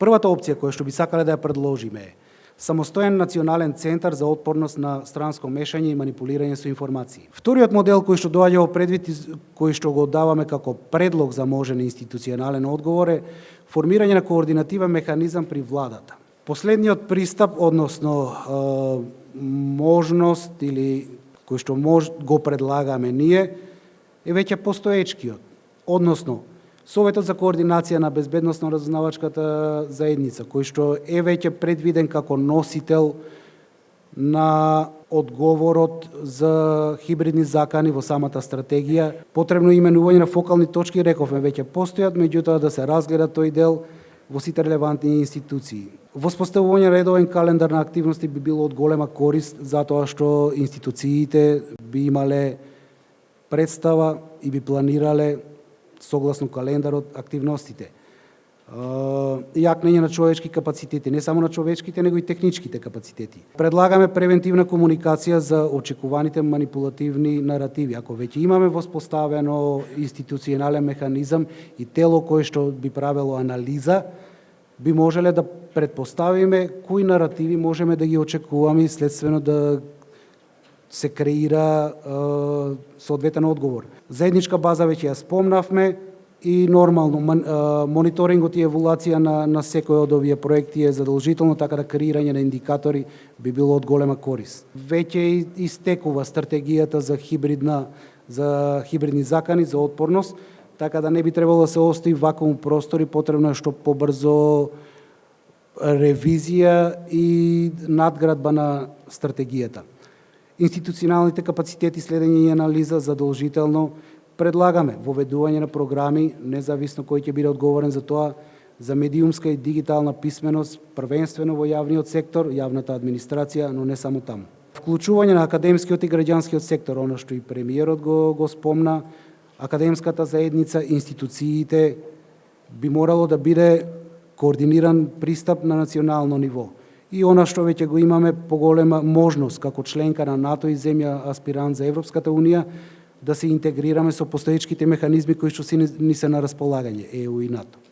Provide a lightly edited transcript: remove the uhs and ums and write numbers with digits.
Првата опција која што би сакале да ја предложиме е самостоен национален центар за отпорност на странско мешање и манипулирање со информации. Вториот модел кој што доаѓа во предвид, кој што го даваме како предлог за можен институционален одговор е формирање на координативен механизам при владата. Последниот пристап, односно можност или кој што го предлагаме ние, е веќе постоечкиот, односно Советот за координација на безбедносно-разузнавачката заедница, кој што е веќе предвиден како носител на одговорот за хибридни закани во самата стратегија. Потребно именување на фокални точки, рековме, веќе постојат, меѓутоа да се разгледа тој дел во сите релевантни институции. Воспоставување редовен календар на активности би било од голема корист, затоа што институциите би имале представа и би планирале согласно календарот активностите. Јакнење на човечки капацитети, не само на човечките, него и техничките капацитети. Предлагаме превентивна комуникација за очекуваните манипулативни наративи. Ако веќе имаме воспоставено институционален механизам и тело кое што би правело анализа, би можеле да предпоставиме кои наративи можеме да ги очекуваме и следствено да се креира соодветен одговор. Заедничка база веќе ја спомнавме и нормално мониторингот и еволуација на секој од овие проекти е задолжително, така да креирање на индикатори би било од голема корист. Веќе истекува стратегијата за хибридни закани за отпорност, така да не би требало да се остави вакуум простор и потребно е што побрзо ревизија и надградба на стратегијата. Институционалните капацитети, следење и анализа задолжително. Предлагаме воведување на програми, независно кој ќе биде одговорен за тоа, за медиумска и дигитална писменост, првенствено во јавниот сектор, јавната администрација, но не само таму. Вклучување на академскиот и граѓанскиот сектор, оно што и премиерот го спомна, академската заедница, институциите, би морало да биде координиран пристап на национално ниво. И она што веќе го имаме поголема можност како членка на НАТО и земја аспирант за Европската Унија, да се интегрираме со постоечките механизми кои што ни се на располагање, ЕУ и НАТО.